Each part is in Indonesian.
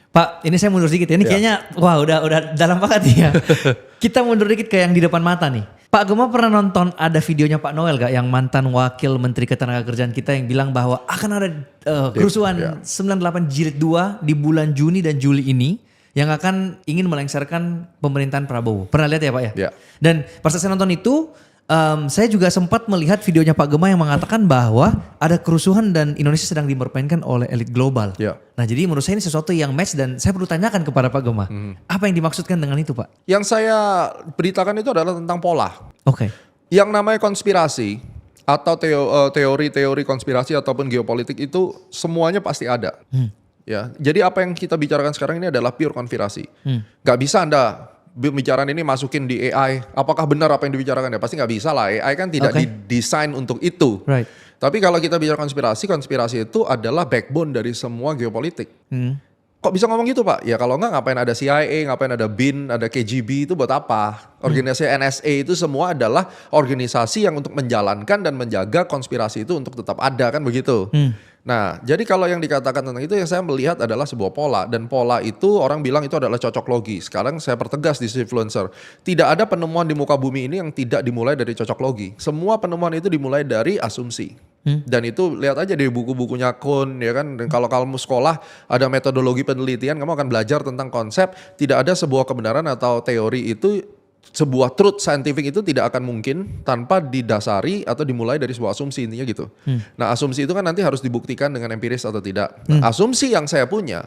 Pak, ini saya mundur sedikit ya. Ini kayaknya wah udah dalam banget nih ya. Kita mundur dikit ke yang di depan mata nih. Pak Gema pernah nonton ada videonya Pak Noel gak yang mantan wakil Menteri Ketenagakerjaan kita yang bilang bahwa akan ada kerusuhan 98 jilid 2 di bulan Juni dan Juli ini yang akan ingin melengsarkan pemerintahan Prabowo. Pernah lihat ya Pak ya? Ya. Dan pas saya nonton itu saya juga sempat melihat videonya Pak Gema yang mengatakan bahwa ada kerusuhan dan Indonesia sedang dipermainkan oleh elit global. Ya. Nah jadi menurut saya ini sesuatu yang match dan saya perlu tanyakan kepada Pak Gema. Apa yang dimaksudkan dengan itu Pak? Yang saya beritakan itu adalah tentang pola. Oke. Yang namanya konspirasi atau teori-teori konspirasi ataupun geopolitik itu semuanya pasti ada. Ya, jadi apa yang kita bicarakan sekarang ini adalah pure konspirasi. Gak bisa Anda pembicaraan ini masukin di AI. Apakah benar apa yang dibicarakan ya? Pasti nggak bisa lah. AI kan tidak didesain untuk itu. Right. Tapi kalau kita bicara konspirasi, konspirasi itu adalah backbone dari semua geopolitik. Kok bisa ngomong gitu Pak? Ya kalau nggak ngapain ada CIA, ngapain ada BIN, ada KGB itu buat apa? Organisasi NSA itu semua adalah organisasi yang untuk menjalankan dan menjaga konspirasi itu untuk tetap ada kan begitu. Nah jadi kalau yang dikatakan tentang itu yang saya melihat adalah sebuah pola. Dan pola itu orang bilang itu adalah cocok logi. Sekarang saya pertegas di Influencer. Tidak ada penemuan di muka bumi ini yang tidak dimulai dari cocok logi. Semua penemuan itu dimulai dari asumsi. Dan itu lihat aja di buku-bukunya Kuhn ya kan. Dan kalau kamu sekolah ada metodologi penelitian, kamu akan belajar tentang konsep tidak ada sebuah kebenaran atau teori itu, sebuah truth scientific itu tidak akan mungkin tanpa didasari atau dimulai dari sebuah asumsi, intinya gitu. Nah asumsi itu kan nanti harus dibuktikan dengan empiris atau tidak. Nah, asumsi yang saya punya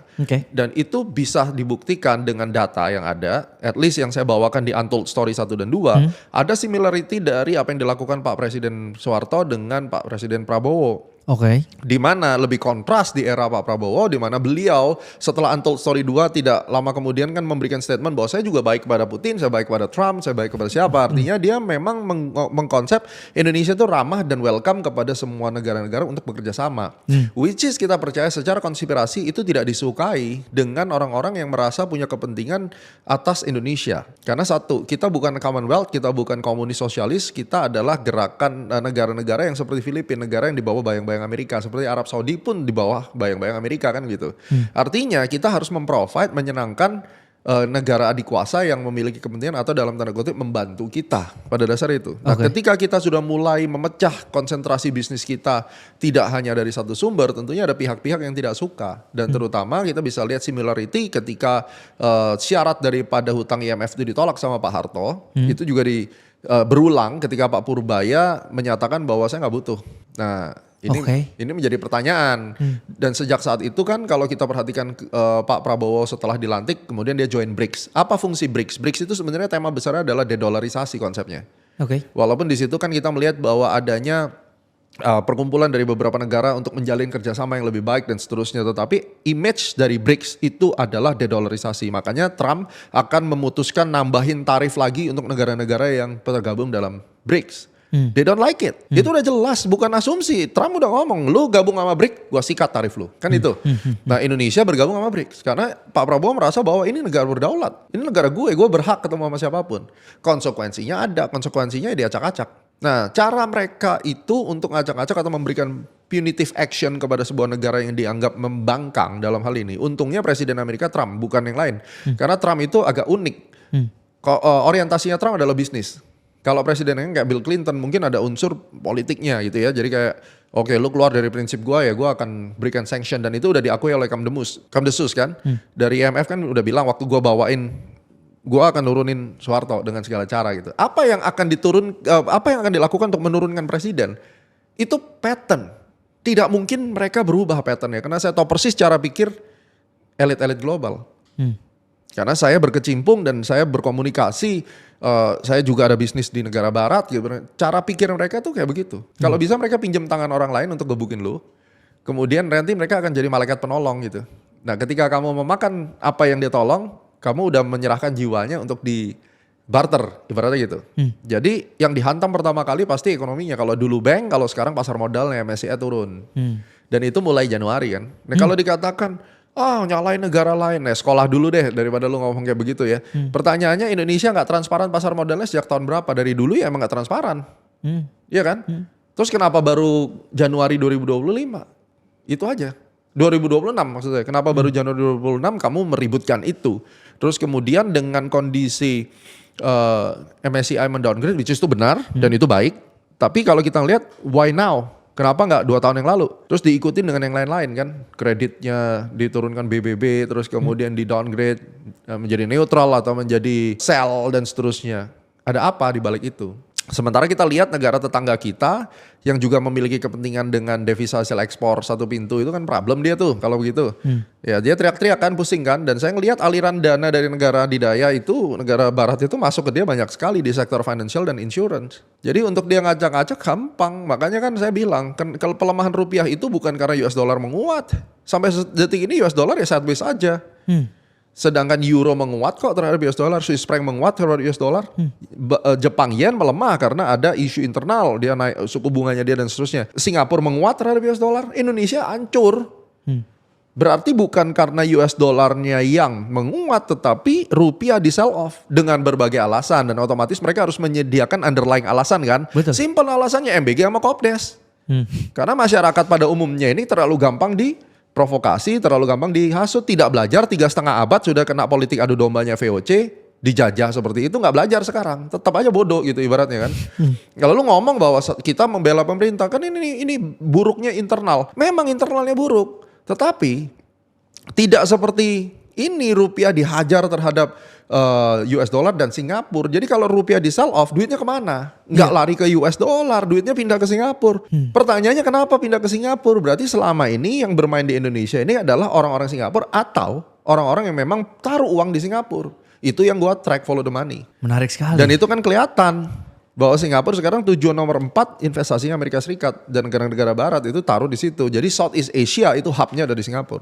dan itu bisa dibuktikan dengan data yang ada, at least yang saya bawakan di Untold Story 1 dan 2, ada similarity dari apa yang dilakukan Pak Presiden Soeharto dengan Pak Presiden Prabowo. Di mana lebih kontras di era Pak Prabowo, di mana beliau setelah Untold Story 2 tidak lama kemudian kan memberikan statement bahwa saya juga baik kepada Putin, saya baik kepada Trump, saya baik kepada siapa. Artinya dia memang mengkonsep Indonesia itu ramah dan welcome kepada semua negara-negara untuk bekerja sama. Which is kita percaya secara konspirasi itu tidak disukai dengan orang-orang yang merasa punya kepentingan atas Indonesia. Karena satu, kita bukan Commonwealth, kita bukan komunis sosialis, kita adalah gerakan negara-negara yang seperti Filipina, negara yang dibawa bayang-bayang Amerika, seperti Arab Saudi pun di bawah bayang-bayang Amerika kan gitu. Artinya kita harus memprovide, menyenangkan negara adik kuasa yang memiliki kepentingan atau dalam tanda kutip membantu kita pada dasar itu. Nah ketika kita sudah mulai memecah konsentrasi bisnis kita tidak hanya dari satu sumber, tentunya ada pihak-pihak yang tidak suka. Dan terutama kita bisa lihat similarity ketika syarat daripada hutang IMF itu ditolak sama Pak Harto, itu juga berulang ketika Pak Purbaya menyatakan bahwa saya nggak butuh. Nah ini menjadi pertanyaan. Dan sejak saat itu kan kalau kita perhatikan Pak Prabowo setelah dilantik kemudian dia join BRICS. Apa fungsi BRICS? BRICS itu sebenarnya tema besarnya adalah dedolarisasi konsepnya. Walaupun di situ kan kita melihat bahwa adanya perkumpulan dari beberapa negara untuk menjalin kerjasama yang lebih baik dan seterusnya. Tetapi image dari BRICS itu adalah dedolarisasi. Makanya Trump akan memutuskan nambahin tarif lagi untuk negara-negara yang tergabung dalam BRICS. They don't like it. Itu udah jelas, bukan asumsi. Trump udah ngomong, lu gabung sama BRICS, gua sikat tarif lu. Kan itu. Nah Indonesia bergabung sama BRICS. Karena Pak Prabowo merasa bahwa ini negara berdaulat. Ini negara gue berhak ketemu sama siapapun. Konsekuensinya ada, konsekuensinya diacak-acak. Nah cara mereka itu untuk ngacak-acak atau memberikan punitive action kepada sebuah negara yang dianggap membangkang dalam hal ini. Untungnya Presiden Amerika Trump, bukan yang lain. Karena Trump itu agak unik. Orientasinya Trump adalah bisnis. Kalau presidennya kayak Bill Clinton mungkin ada unsur politiknya gitu ya. Jadi kayak oke, lu keluar dari prinsip gua ya gua akan berikan sanction. Dan itu udah diakui oleh Kamdesus kan. Dari IMF kan udah bilang waktu gua bawain, gua akan nurunin Soeharto dengan segala cara gitu. Apa yang akan dilakukan untuk menurunkan presiden? Itu pattern. Tidak mungkin mereka berubah patternnya. Karena saya tahu persis cara pikir elit-elit global. Karena saya berkecimpung dan saya berkomunikasi, saya juga ada bisnis di negara barat gitu. Cara pikir mereka tuh kayak begitu. Kalau bisa mereka pinjam tangan orang lain untuk gebukin lu, kemudian nanti mereka akan jadi malaikat penolong gitu. Nah ketika kamu memakan apa yang dia tolong, kamu udah menyerahkan jiwanya untuk di barter, ibaratnya gitu. Jadi yang dihantam pertama kali pasti ekonominya. Kalau dulu bank, kalau sekarang pasar modalnya MSCI turun. Dan itu mulai Januari kan. Nah kalau dikatakan nyalain negara lain, sekolah dulu deh daripada lu ngomong kayak begitu ya. Pertanyaannya Indonesia nggak transparan pasar modalnya sejak tahun berapa? Dari dulu ya emang nggak transparan, iya kan? Terus kenapa baru Januari 2025? Itu aja. 2026 maksudnya. Kenapa baru Januari 2026 kamu meributkan itu? Terus kemudian dengan kondisi MSCI mendowngrade, which is itu benar dan itu baik. Tapi kalau kita lihat why now? Kenapa nggak 2 tahun yang lalu? Terus diikutin dengan yang lain-lain kan? Kreditnya diturunkan BBB, terus kemudian di downgrade menjadi neutral atau menjadi sell dan seterusnya. Ada apa di balik itu? Sementara kita lihat negara tetangga kita yang juga memiliki kepentingan dengan devisa hasil ekspor satu pintu itu kan problem dia tuh kalau begitu. Ya dia teriak-teriak kan, pusing kan. Dan saya ngelihat aliran dana dari negara adidaya itu, negara barat itu masuk ke dia banyak sekali di sektor financial dan insurance. Jadi untuk dia ngacak-ngacak gampang. Makanya kan saya bilang, kan kalau pelemahan rupiah itu bukan karena US dollar menguat. Sampai detik ini US dollar ya sideways aja. Sedangkan euro menguat kok terhadap US dollar, Swiss franc menguat terhadap US dollar, Jepang yen melemah karena ada isu internal, dia naik suku bunganya dia dan seterusnya. Singapura menguat terhadap US dollar, Indonesia hancur. Berarti bukan karena US dollarnya yang menguat, tetapi rupiah di sell off dengan berbagai alasan dan otomatis mereka harus menyediakan underlying alasan kan. Betul. Simple alasannya MBG sama Kopdes. Karena masyarakat pada umumnya ini terlalu gampang diprovokasi, terlalu gampang dihasut, tidak belajar 3,5 abad sudah kena politik adu dombanya VOC, dijajah seperti itu, nggak belajar sekarang, tetap aja bodoh gitu ibaratnya kan. Kalau lu ngomong bahwa kita membela pemerintah, kan ini buruknya internal, memang internalnya buruk, tetapi tidak seperti ini rupiah dihajar terhadap US dollar dan Singapura. Jadi kalau rupiah di sell off, duitnya kemana? Nggak lari ke US dollar, duitnya pindah ke Singapura. Pertanyaannya kenapa pindah ke Singapura? Berarti selama ini yang bermain di Indonesia ini adalah orang-orang Singapura atau orang-orang yang memang taruh uang di Singapura. Itu yang gua track follow the money. Menarik sekali. Dan itu kan kelihatan bahwa Singapura sekarang tujuan nomor 4 investasinya Amerika Serikat dan negara-negara barat itu taruh di situ. Jadi Southeast Asia itu hubnya ada di Singapura.